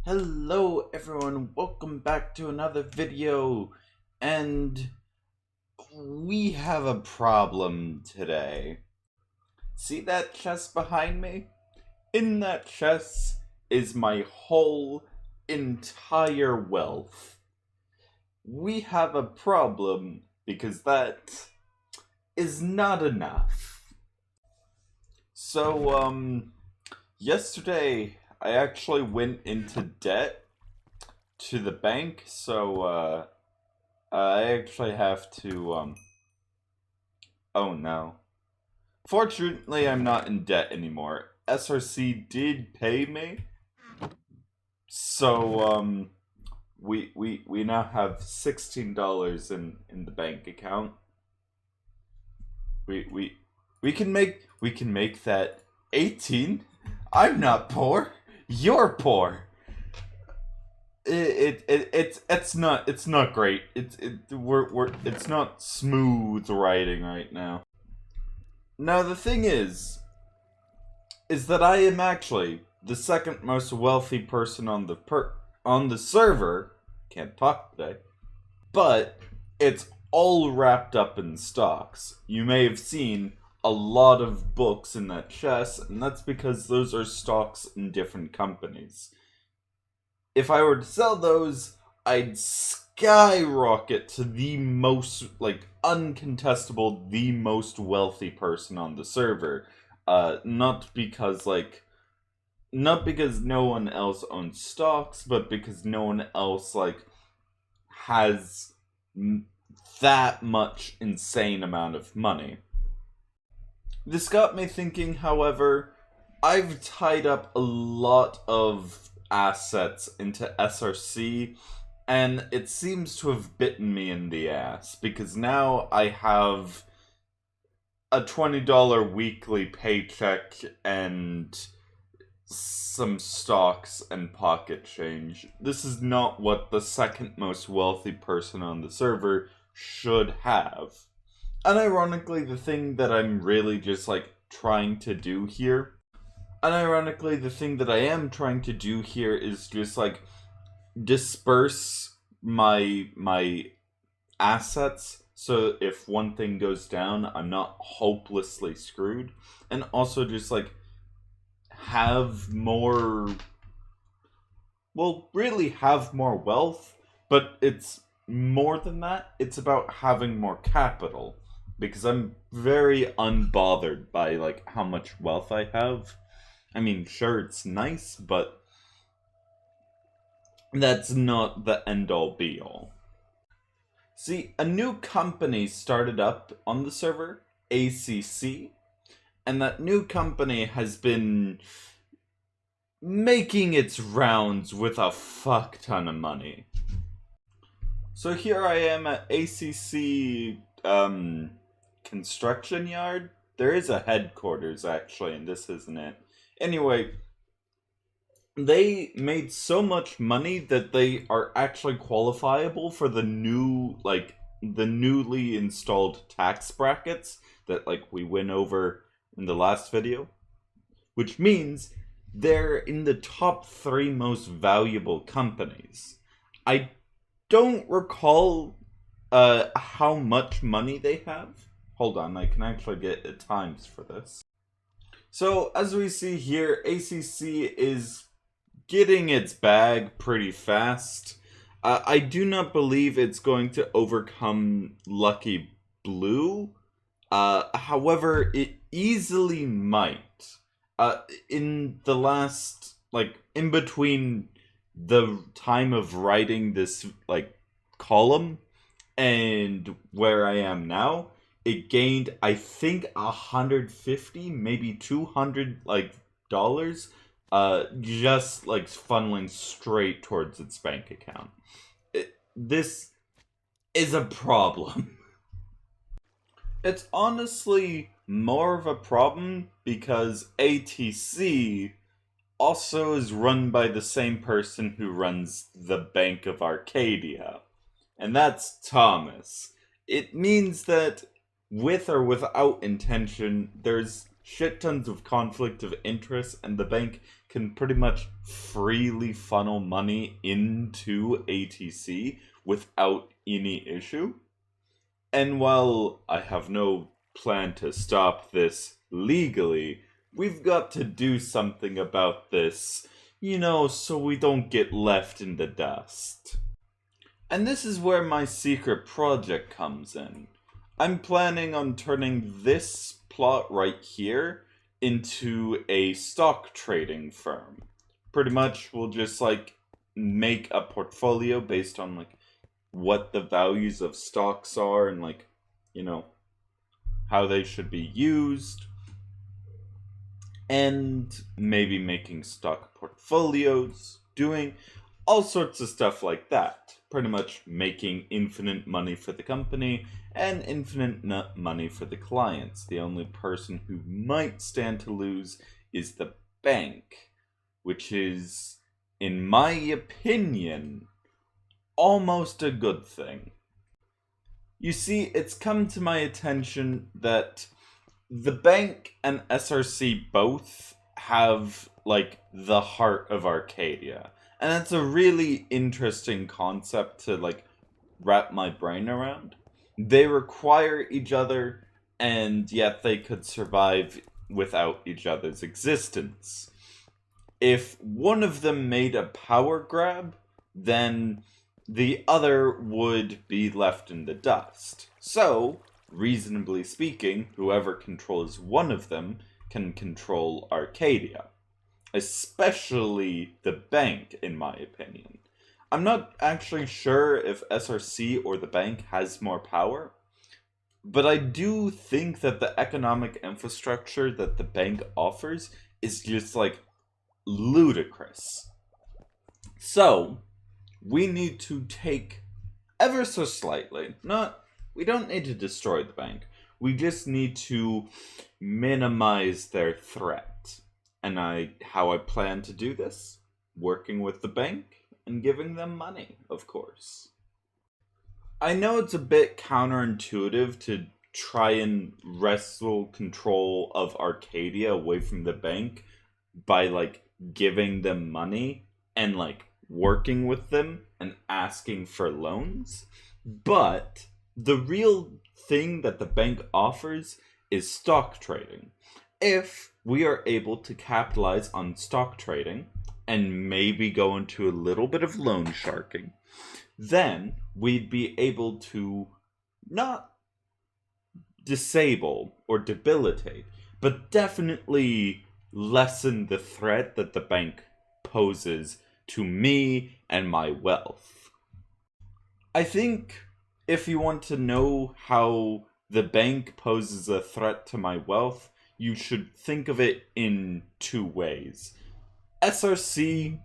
Hello everyone, welcome back to another video, and we have a problem today. See that chest behind me? In that chest is my whole entire wealth. We have a problem because that is not enough. So, yesterday I actually went into debt to the bank, so I actually have to oh no. Fortunately, I'm not in debt anymore. SRC did pay me. So we now have $16 in the bank account. We can make that 18. I'm not poor. You're poor. It's not great. It's not smooth riding right now. Now the thing is that I am actually the second most wealthy person on the server. Can't talk today. But it's all wrapped up in stocks. You may have seen a lot of books in that chest, and that's because those are stocks in different companies. If I were to sell those, I'd skyrocket to the most, uncontestable, the most wealthy person on the server. Not because no one else owns stocks, but because no one else, has that much insane amount of money. This got me thinking, however, I've tied up a lot of assets into SRC, and it seems to have bitten me in the ass, because now I have a $20 weekly paycheck and some stocks and pocket change. This is not what the second most wealthy person on the server should have. Unironically, the thing that I'm really just trying to do here, is just disperse my assets, so if one thing goes down, I'm not hopelessly screwed, and also just have more, really have more wealth, but it's more than that. It's about having more capital, because I'm very unbothered by how much wealth I have. I mean, sure, it's nice, but that's not the end-all be-all. See, a new company started up on the server, ACC, and that new company has been making its rounds with a fuck ton of money. So here I am at ACC construction yard. There is a headquarters actually, and this isn't it. Anyway, they made so much money that they are actually qualifiable for the newly installed tax brackets that we went over in the last video, which means they're in the top 3 most valuable companies. I don't recall how much money they have. Hold on, I can actually get the times for this. So, as we see here, ACC is getting its bag pretty fast. I do not believe it's going to overcome Lucky Blue. However, it easily might. In the last, in between the time of writing this, column and where I am now, it gained, I think, 150, maybe $200, dollars, just, funneling straight towards its bank account. This is a problem. It's honestly more of a problem because ATC also is run by the same person who runs the Bank of Arcadia, and that's Thomas. It means that, with or without intention, there's shit tons of conflict of interest, and the bank can pretty much freely funnel money into ATC without any issue. And while I have no plan to stop this legally, we've got to do something about this, so we don't get left in the dust. And this is where my secret project comes in. I'm planning on turning this plot right here into a stock trading firm. Pretty much we'll just make a portfolio based on what the values of stocks are and how they should be used, and maybe making stock portfolios, doing all sorts of stuff like that. Pretty much making infinite money for the company and infinite money for the clients. The only person who might stand to lose is the bank, which is, in my opinion, almost a good thing. You see, it's come to my attention that the bank and SRC both have, the heart of Arcadia. And it's a really interesting concept to, wrap my brain around. They require each other, and yet they could survive without each other's existence. If one of them made a power grab, then the other would be left in the dust. So, reasonably speaking, whoever controls one of them can control Arcadia. Especially the bank, in my opinion. I'm not actually sure if SRC or the bank has more power, but I do think that the economic infrastructure that the bank offers is just, ludicrous. So, we need to take ever so slightly, we don't need to destroy the bank, we just need to minimize their threat. And how I plan to do this? Working with the bank and giving them money, of course. I know it's a bit counterintuitive to try and wrestle control of Arcadia away from the bank by giving them money and working with them and asking for loans. But the real thing that the bank offers is stock trading. If we are able to capitalize on stock trading and maybe go into a little bit of loan sharking, then we'd be able to not disable or debilitate, but definitely lessen the threat that the bank poses to me and my wealth. I think if you want to know how the bank poses a threat to my wealth, you should think of it in two ways. SRC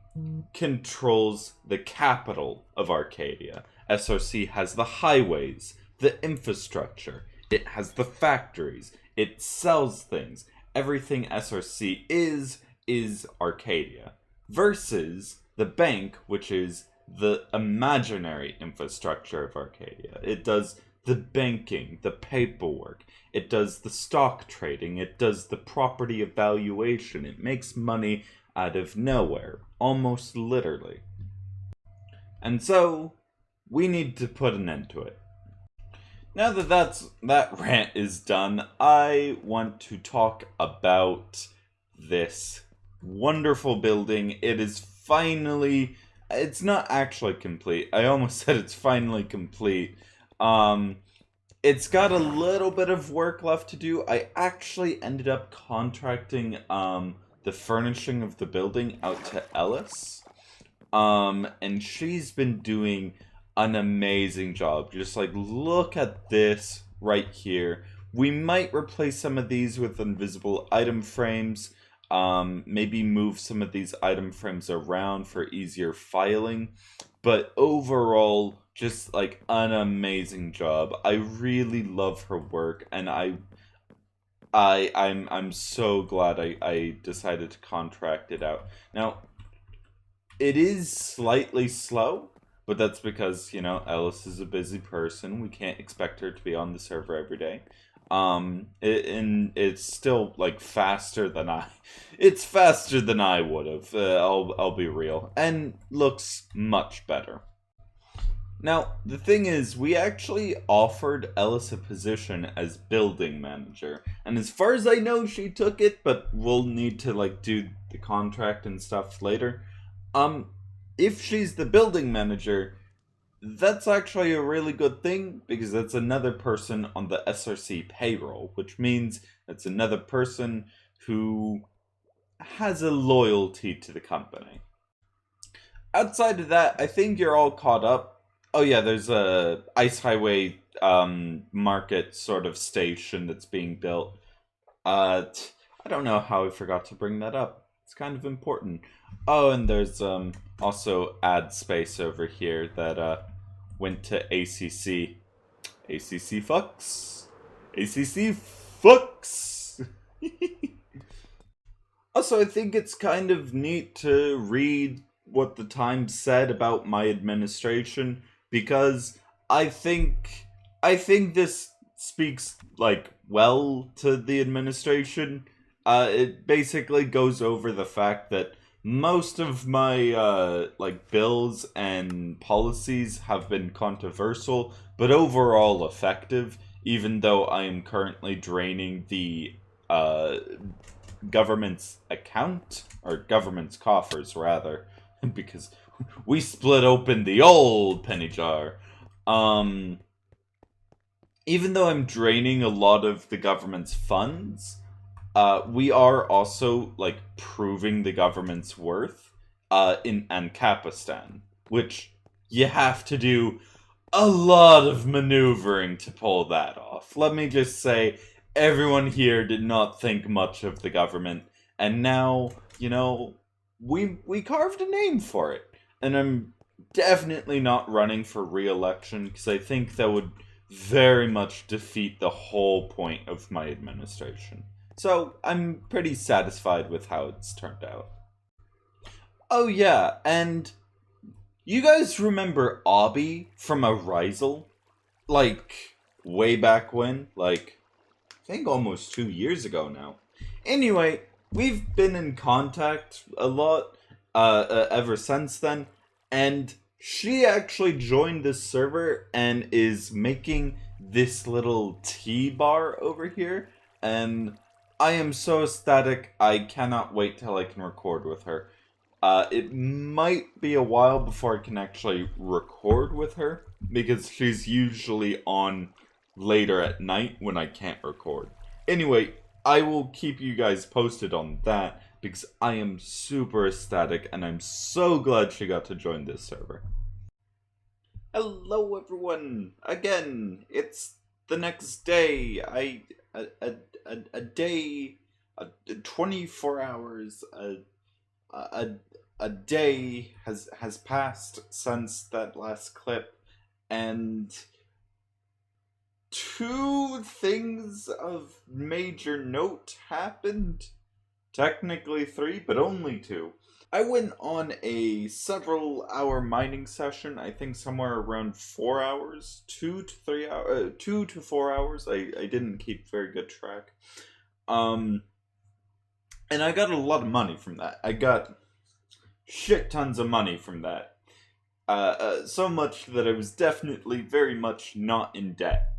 controls the capital of Arcadia. SRC has the highways, the infrastructure, it has the factories, it sells things. Everything SRC is Arcadia. Versus the bank, which is the imaginary infrastructure of Arcadia. It does the banking, the paperwork, it does the stock trading, it does the property evaluation, it makes money out of nowhere, almost literally. And so, we need to put an end to it. Now that rant is done, I want to talk about this wonderful building. It is finally, it's not actually complete. I almost said it's finally complete. It's got a little bit of work left to do. I actually ended up contracting the furnishing of the building out to Ellis. And she's been doing an amazing job. Just look at this right here. We might replace some of these with invisible item frames. Maybe move some of these item frames around for easier filing. But overall, just an amazing job. I really love her work, and I'm so glad I decided to contract it out. Now, it is slightly slow, but that's because, Ellis is a busy person. We can't expect her to be on the server every day. And it's still like faster than it's faster than I would have. I'll be real, and looks much better. Now, the thing is, we actually offered Ellis a position as building manager, and as far as I know, she took it, but we'll need to like do the contract and stuff later. Um, if she's the building manager, that's actually a really good thing because that's another person on the SRC payroll, which means that's another person who has a loyalty to the company. Outside of that, I think you're all caught up. Oh yeah, there's a ice highway market sort of station that's being built. I don't know how I forgot to bring that up. It's kind of important. Oh, and there's also ad space over here that went to ACC. ACC fucks. ACC fucks. Also, I think it's kind of neat to read what the Times said about my administration because I think this speaks like well to the administration. It basically goes over the fact that most of my like bills and policies have been controversial, but overall effective. Even though I am currently draining the uh, government's account or government's coffers rather, because we split open the old penny jar. Um, Even though I'm draining a lot of the government's funds, we are also like proving the government's worth in Ancapistan, which you have to do a lot of maneuvering to pull that off. Let me just say, everyone here did not think much of the government, and now we carved a name for it, and I'm definitely not running for re-election because I think that would very much defeat the whole point of my administration. So I'm pretty satisfied with how it's turned out. Oh yeah, and you guys remember Obby from Arisal? Like, way back when? Like, I think almost 2 years ago now. Anyway, we've been in contact a lot ever since then, and she actually joined this server and is making this little tea bar over here, and I am so ecstatic. I cannot wait till I can record with her. It might be a while before I can actually record with her because she's usually on later at night when I can't record. Anyway, I will keep you guys posted on that because I am super ecstatic and I'm so glad she got to join this server. Hello everyone! Again, it's the next day. A day, 24 hours, a a day has passed since that last clip, and two things of major note happened. Technically three, but only two. I went on a several hour mining session, I think somewhere around 4 hours, 2 to 3 hours, 2 to 4 hours. I didn't keep very good track. Um, and I got a lot of money from that. I got shit tons of money from that. So much that I was definitely very much not in debt.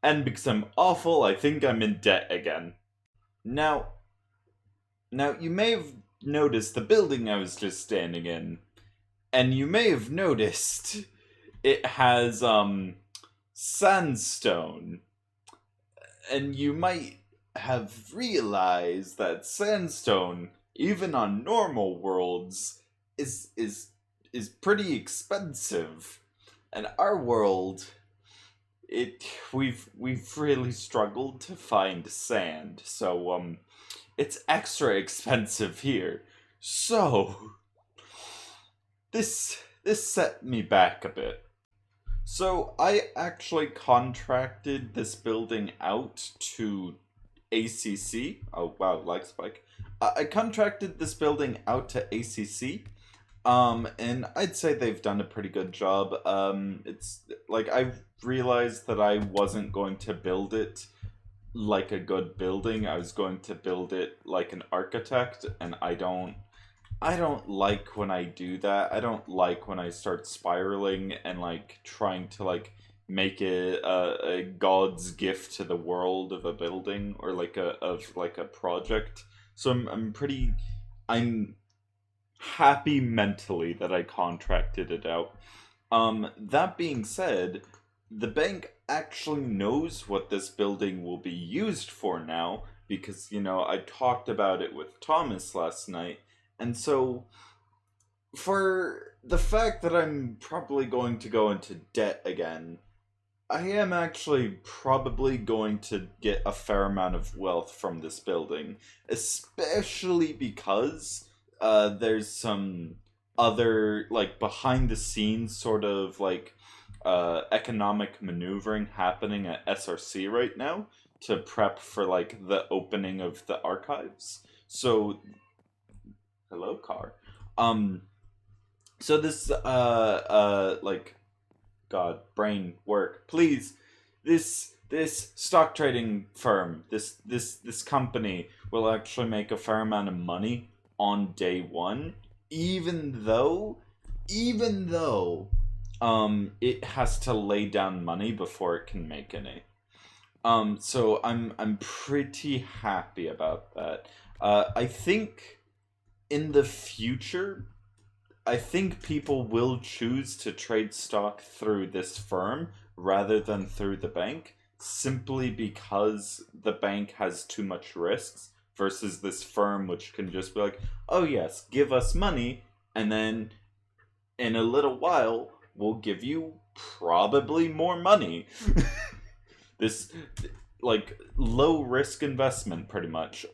And because I'm awful, I think I'm in debt again. Now, you may have noticed the building I was just standing in, and you may have noticed it has sandstone, and you might have realized that sandstone, even on normal worlds, is pretty expensive, and our world, we've really struggled to find sand, so it's extra expensive here. So this set me back a bit. So I actually contracted this building out to ACC. Oh wow, lag spike. I contracted this building out to ACC, And I'd say they've done a pretty good job. It's like I realized that I wasn't going to build it like a good building. I was going to build it like an architect, and I don't like when I do that. I don't like when I start spiraling and like trying to like make it a god's gift to the world of a building or like a project. So I'm happy mentally that I contracted it out. That being said, the bank actually knows what this building will be used for now because, I talked about it with Thomas last night. And so, for the fact that I'm probably going to go into debt again, I am actually probably going to get a fair amount of wealth from this building, especially because there's some other like behind the scenes sort of like economic maneuvering happening at SRC right now to prep for like the opening of the archives. So, hello, car. Um, so this like God, brain work, please. This stock trading firm, this company will actually make a fair amount of money on day one, even though it has to lay down money before it can make any. So I'm pretty happy about that. I think in the future I think people will choose to trade stock through this firm rather than through the bank simply because the bank has too much risks versus this firm which can just be like, "Oh yes, give us money and then in a little while we'll give you probably more money." This like low risk investment pretty much.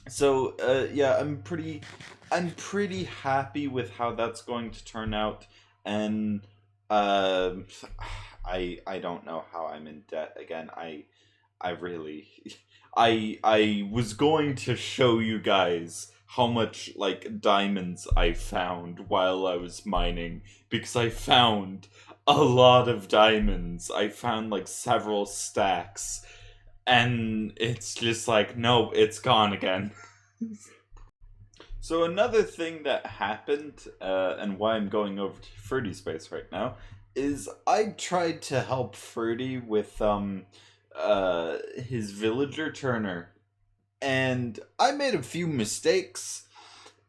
So yeah, I'm pretty happy with how that's going to turn out, and um I don't know how I'm in debt again. I really I was going to show you guys how much like diamonds I found while I was mining because I found a lot of diamonds. I found like several stacks and it's just like no, it's gone again. So another thing that happened, and why I'm going over to Fruity Space right now, is I tried to help Fruity with his villager turner, and I made a few mistakes.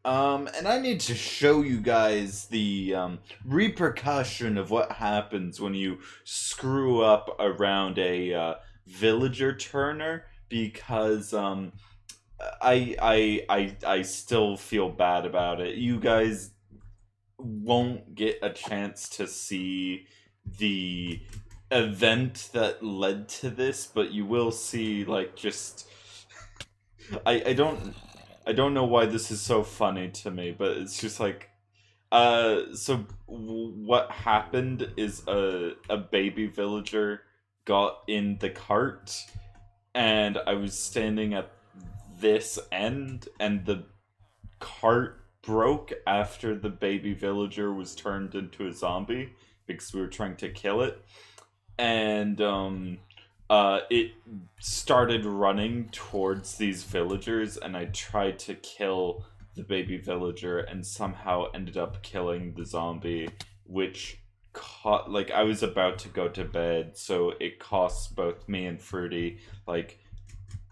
And I need to show you guys the repercussion of what happens when you screw up around a villager turner because I still feel bad about it. You guys won't get a chance to see the event that led to this, but you will see like just I don't know why this is so funny to me, but it's just like what happened is a baby villager got in the cart and I was standing at this end and the cart broke after the baby villager was turned into a zombie because we were trying to kill it and it started running towards these villagers and I tried to kill the baby villager and somehow ended up killing the zombie which caught like I was about to go to bed so it costs both me and Fruity like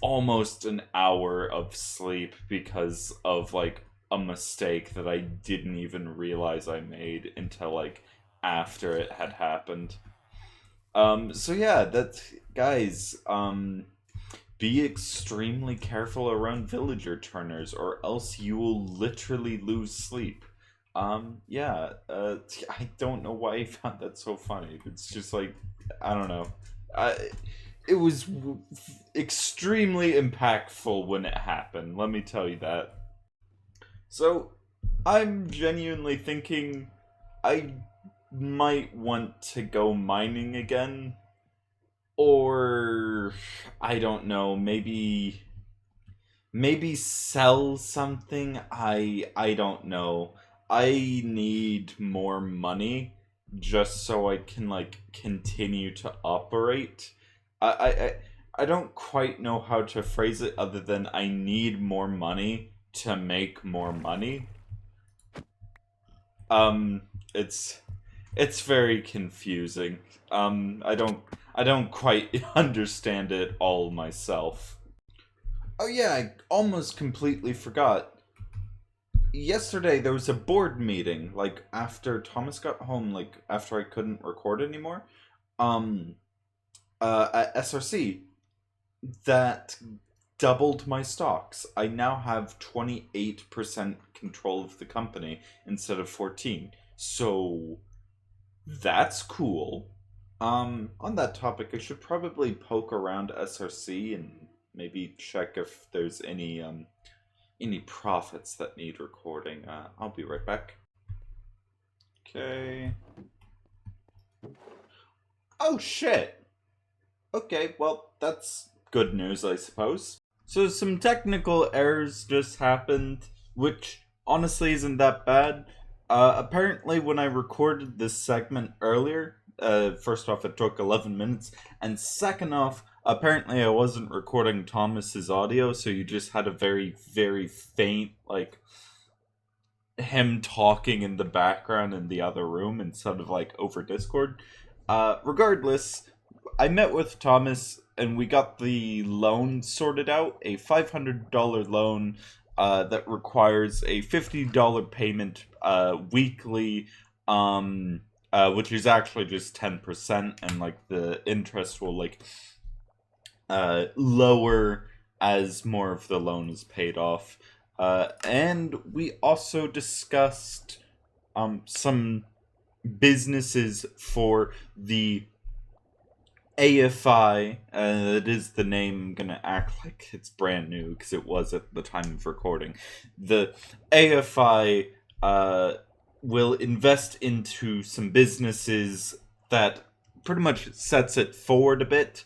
almost an hour of sleep because of like a mistake that I didn't even realize I made until like after it had happened. So yeah, that's guys, be extremely careful around villager turners or else you will literally lose sleep. Yeah, I don't know why I found that so funny. It's just like I don't know. It was extremely impactful when it happened. Let me tell you that. So, I'm genuinely thinking I might want to go mining again, or I don't know, maybe sell something. I don't know. I need more money just so I can like continue to operate. I I I I don't quite know how to phrase it other than I need more money to make more money. Um it's it's very confusing. I don't quite understand it all myself. Oh yeah, I almost completely forgot. Yesterday there was a board meeting, like after Thomas got home, like after I couldn't record anymore, um, at SRC that doubled my stocks. I now have 28% control of the company instead of 14. So that's cool. On that topic, I should probably poke around SRC and maybe check if there's any profits that need recording. I'll be right back. Okay. Oh shit. Okay, well, that's good news, I suppose. So some technical errors just happened, which honestly isn't that bad. Apparently, when I recorded this segment earlier, first off, it took 11 minutes, and second off, apparently I wasn't recording Thomas's audio, so you just had a very, very faint, like, him talking in the background in the other room instead of, like, over Discord. Regardless, I met with Thomas and we got the loan sorted out, a $500 loan that requires a $50 payment weekly, which is actually just 10%, and like the interest will like lower as more of the loan is paid off. And we also discussed some businesses for the AFI. It is the name. I'm gonna act like it's brand new because it was at the time of recording. The AFI will invest into some businesses that pretty much sets it forward a bit,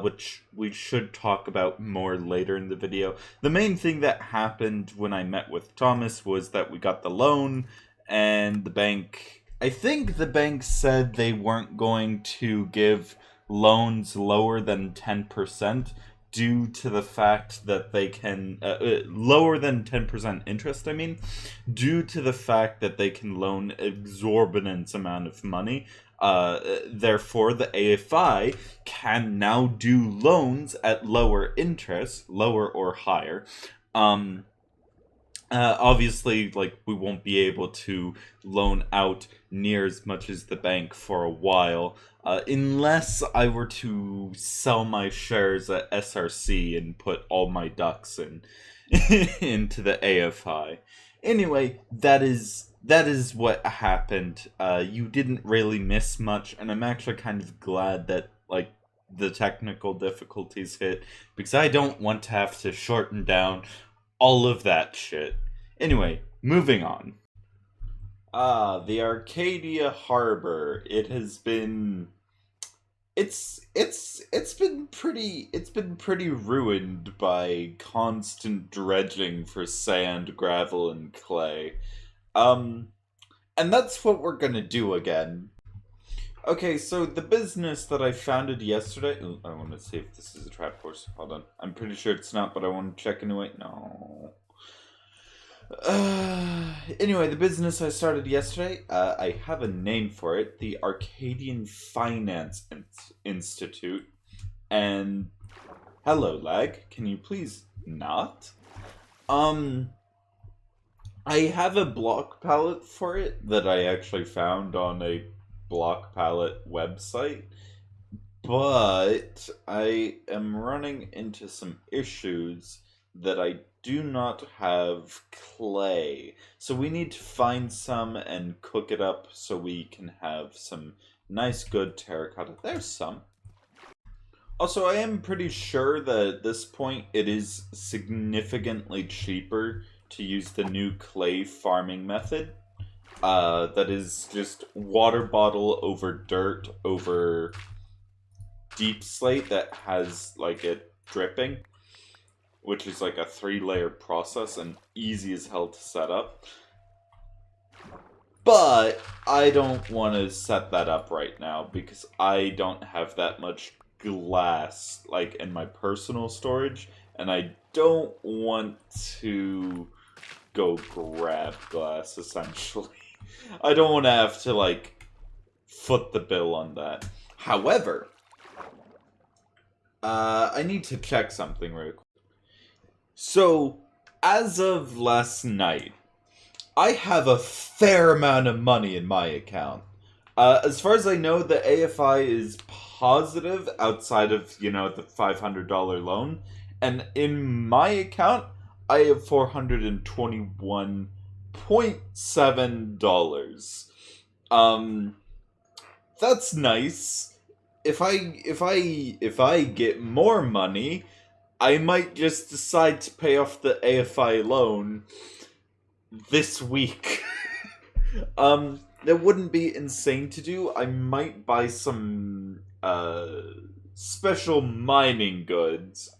which we should talk about more later in the video. The main thing that happened when I met with Thomas was that we got the loan, and the bank. I think the bank said they weren't going to give loans lower than 10% due to the fact that they can lower than 10% interest, I mean, due to the fact that they can loan exorbitant amount of money. Therefore, the AFI can now do loans at lower interest, lower or higher. Obviously, like, we won't be able to loan out near as much as the bank for a while, unless I were to sell my shares at SRC and put all my ducks in into the AFI. Anyway, that is what happened. You didn't really miss much, and I'm actually kind of glad that like the technical difficulties hit because I don't want to have to shorten down all of that shit. Anyway, moving on. The Arcadia Harbor. It's been pretty ruined by constant dredging for sand, gravel, and clay. Um, and that's what we're gonna do again. Okay, so the business that I founded yesterday. Ooh, I want to see if this is a trap course. Hold on. I'm pretty sure it's not, but I want to check anyway. No. Anyway, the business I started yesterday, I have a name for it, the Arcadian Finance Institute. And hello, lag. Can you please not? Um, I have a block palette for it that I actually found on a block palette website, but I am running into some issues that I do not have clay. So we need to find some and cook it up so we can have some nice good terracotta. There's some. Also, I am pretty sure that at this point it is significantly cheaper to use the new clay farming method. That is just water bottle over dirt over deep slate that has like it dripping. which is like a 3-layer process and easy as hell to set up. But I don't want to set that up right now because I don't have that much glass like in my personal storage, and I don't want to go grab glass essentially. I don't want to have to like foot the bill on that. However, I need to check something real quick. So, as of last night, I have a fair amount of money in my account. As far as I know, the AFI is positive outside of, the $500 loan. And in my account, I have $421.7. That's nice. If I get more money, I might just decide to pay off the AFI loan this week. That wouldn't be insane to do. I might buy some special mining goods.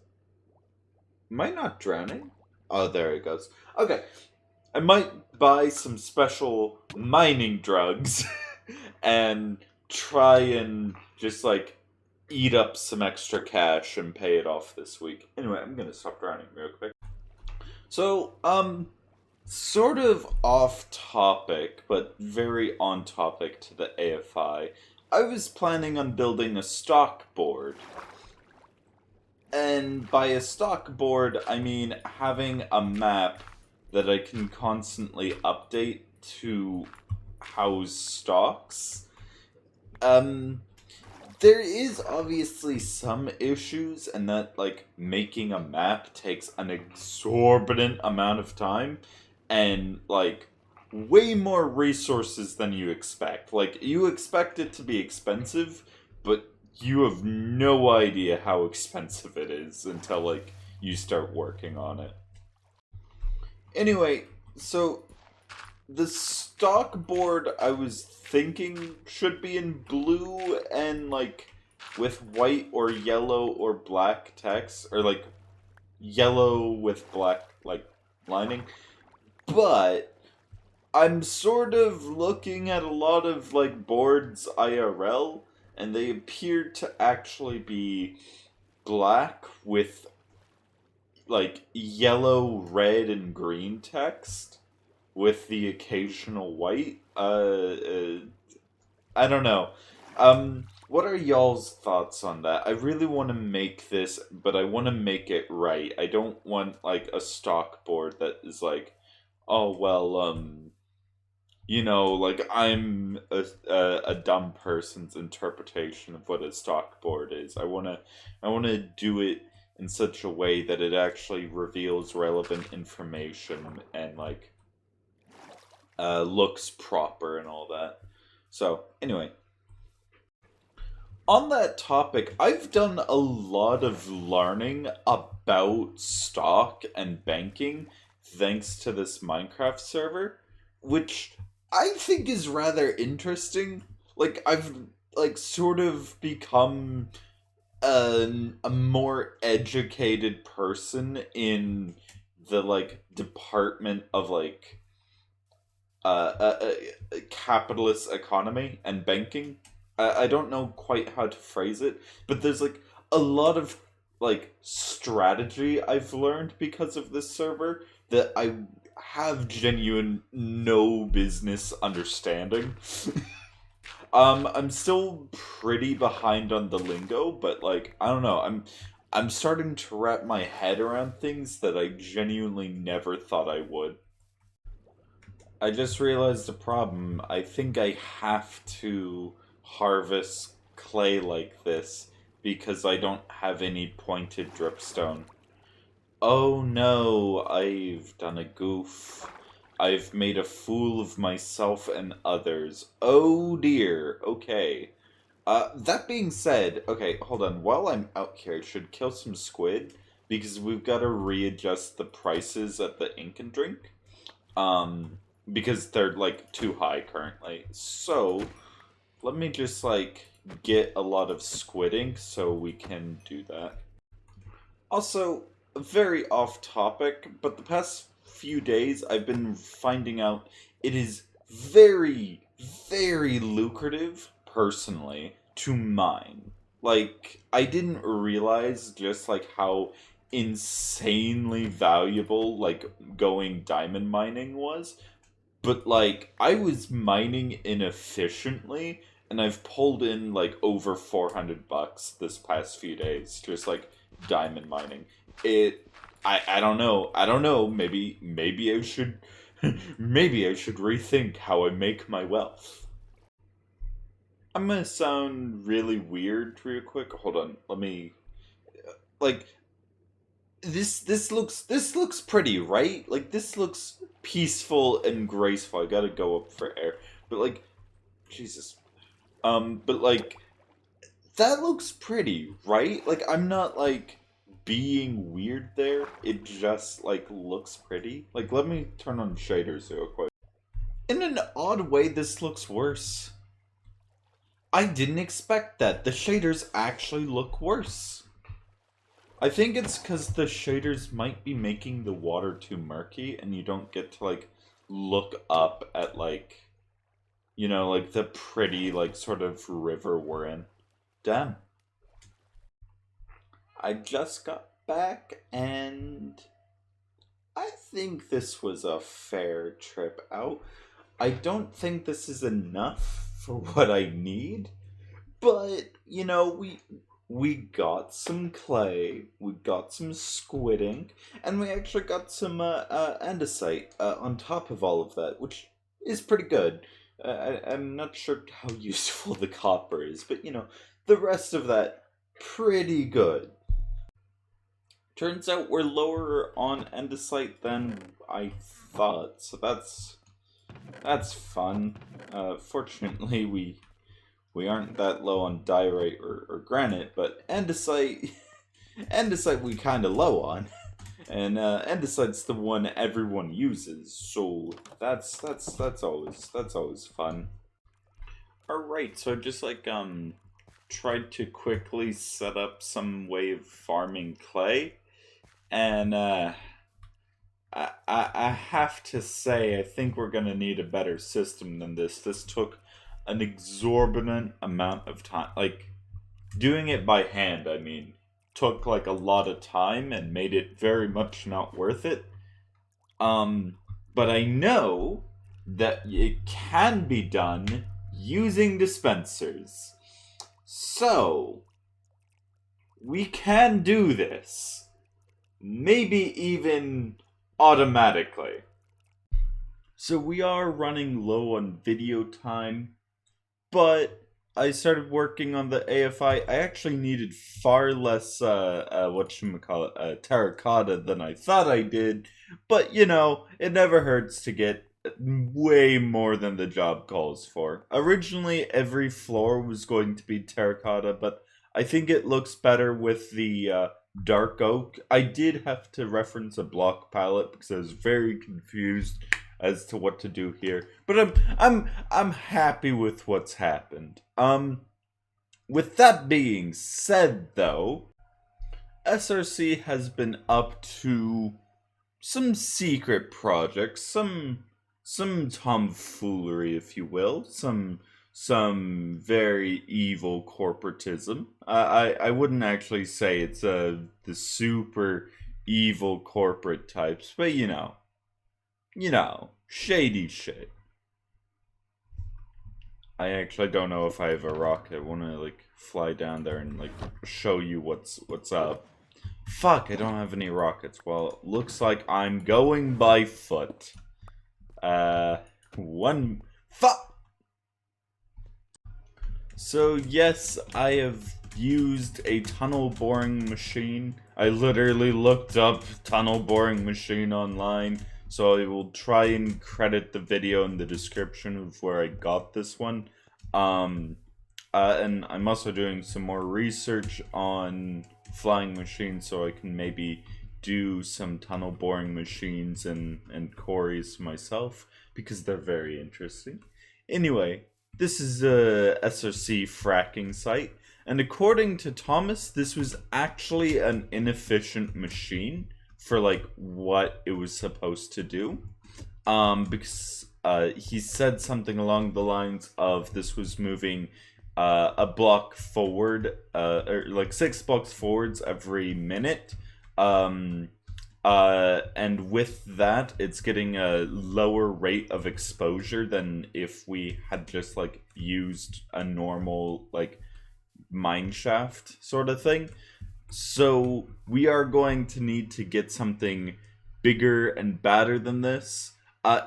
Am I not drowning? Oh, there it goes. Okay. I might buy some special mining drugs and try and just like eat up some extra cash and pay it off this week. Anyway, I'm gonna stop drowning real quick. So, sort of off topic, but very on topic to the AFI. I was planning on building a stock board. And by a stock board, I mean having a map that I can constantly update to house stocks. There is obviously some issues, and that, like, making a map takes an exorbitant amount of time, and, like, way more resources than you expect. Like, you expect it to be expensive, but you have no idea how expensive it is until, like, you start working on it. Anyway, so the stock board I was thinking should be in blue and like with white or yellow or black text, or like yellow with black like lining. But I'm sort of looking at a lot of like boards IRL, and they appear to actually be black with like yellow, red, and green text with the occasional white. I don't know. What are y'all's thoughts on that? I really want to make this, but I want to make it right. I don't want like a stock board that is like, oh well, like I'm a dumb person's interpretation of what a stock board is. I wanna do it in such a way that it actually reveals relevant information and like looks proper and all that. So anyway, on that topic, I've done a lot of learning about stock and banking thanks to this Minecraft server, which I think is rather interesting. Like I've like sort of become a more educated person in the like department of like capitalist economy and banking. I don't know quite how to phrase it, but there's like a lot of like strategy I've learned because of this server that I have genuine no business understanding. I'm still pretty behind on the lingo, but like I don't know, I'm starting to wrap my head around things that I genuinely never thought I would. I just realized a problem. I think I have to harvest clay like this because I don't have any pointed dripstone. Oh no, I've done a goof. I've made a fool of myself and others. Oh dear, okay. That being said, okay, hold on. While I'm out here, I should kill some squid because we've got to readjust the prices at the ink and drink. Because they're like too high currently. So, let me just like get a lot of squid ink so we can do that. Also, very off topic, but the past few days I've been finding out it is very, very lucrative, personally, to mine. Like, I didn't realize just like how insanely valuable like going diamond mining was, but like I was mining inefficiently and I've pulled in like over $400 this past few days just like diamond mining. It I don't know. I don't know. Maybe I should maybe I should rethink how I make my wealth. I'm gonna sound really weird real quick. Hold on. Let me like this looks pretty, right? Like this looks peaceful and graceful. I gotta go up for air. But like Jesus. But like that looks pretty, right? Like I'm not like being weird there. It just like looks pretty. Like let me turn on shaders real quick. In an odd way this looks worse. I didn't expect that. The shaders actually look worse. I think it's because the shaders might be making the water too murky and you don't get to like look up at like, you know, like the pretty like sort of river we're in. Damn. I just got back and I think this was a fair trip out. I don't think this is enough for what I need, but you know, we got some clay, we got some squid ink, and we actually got some andesite on top of all of that, which is pretty good. I'm not sure how useful the copper is, but you know, the rest of that, pretty good. Turns out we're lower on andesite than I thought, so that's fun. Fortunately, we aren't that low on diorite or granite, but andesite, andesite we kind of low on, and andesite's the one everyone uses, so that's always fun. All right, so just like tried to quickly set up some way of farming clay, and I have to say, I think we're gonna need a better system than this. This took an exorbitant amount of time. Like, doing it by hand, I mean, took like a lot of time and made it very much not worth it. But I know that it can be done using dispensers. So, we can do this. Maybe even automatically. So we are running low on video time, but I started working on the AFI. I actually needed far less, whatchamacallit, terracotta than I thought I did, but you know, it never hurts to get way more than the job calls for. Originally, every floor was going to be terracotta, but I think it looks better with the dark oak. I did have to reference a block palette because I was very confused as to what to do here. But I'm happy with what's happened. With that being said though, SRC has been up to some secret projects, some tomfoolery, if you will, some very evil corporatism. I wouldn't actually say it's the super evil corporate types, but you know, shady shit. I actually don't know if I have a rocket. I want to like fly down there and like show you what's up. Fuck, I don't have any rockets. Well, it looks like I'm going by foot. One fuck. So yes, I have used a tunnel boring machine. I literally looked up tunnel boring machine online, so I will try and credit the video in the description of where I got this one. And I'm also doing some more research on flying machines so I can maybe do some tunnel boring machines and quarries myself because they're very interesting. Anyway, this is a SRC fracking site, and according to Thomas, this was actually an inefficient machine. for like what it was supposed to do. Because he said something along the lines of this was moving a block forward, or like 6 blocks forwards every minute. And with that, it's getting a lower rate of exposure than if we had just like used a normal like mine shaft sort of thing. So we are going to need to get something bigger and badder than this.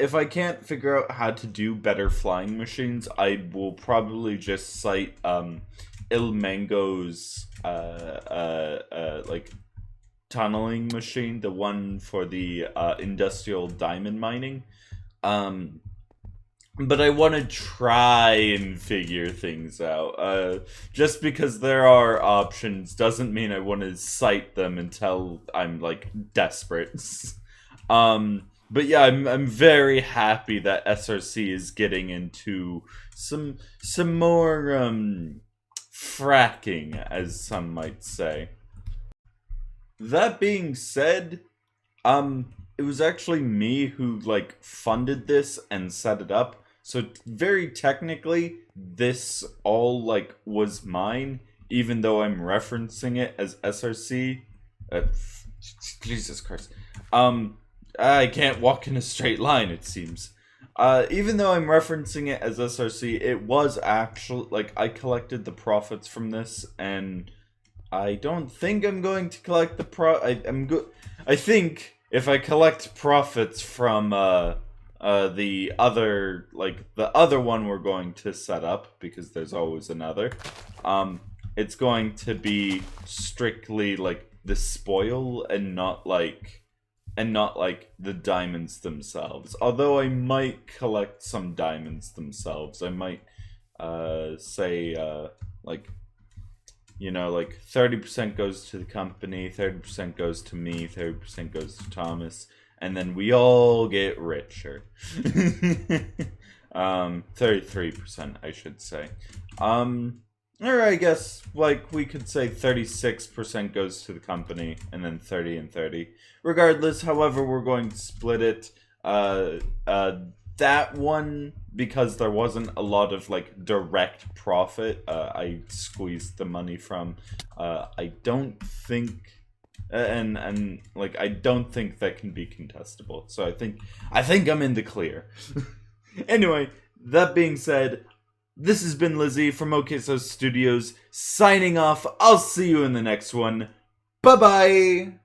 If I can't figure out how to do better flying machines, I will probably just cite Il Mango's like tunneling machine, the one for the industrial diamond mining. But I want to try and figure things out. Just because there are options doesn't mean I want to cite them until I'm like desperate. But yeah, I'm very happy that SRC is getting into some more fracking, as some might say. That being said, it was actually me who like funded this and set it up. So very technically, this all like was mine, even though I'm referencing it as SRC. Jesus Christ. I can't walk in a straight line, it seems. Even though I'm referencing it as SRC, it was actually like I collected the profits from this, and I don't think I'm going to collect the I think if I collect profits from the other one we're going to set up, because there's always another, it's going to be strictly like the spoil and not like the diamonds themselves. Although I might collect some diamonds themselves. I might say like, you know, like 30% goes to the company, 30% goes to me, 30% goes to Thomas, and then we all get richer. 33%, I should say. Or I guess, like, we could say 36% goes to the company, and then 30 and 30. Regardless, however we're going to split it, that one, because there wasn't a lot of like direct profit, I squeezed the money from. I don't think, and like I don't think that can be contestable. So I think I'm in the clear. Anyway, that being said, this has been Lizzie from OkSoStudios signing off. I'll see you in the next one. Bye bye.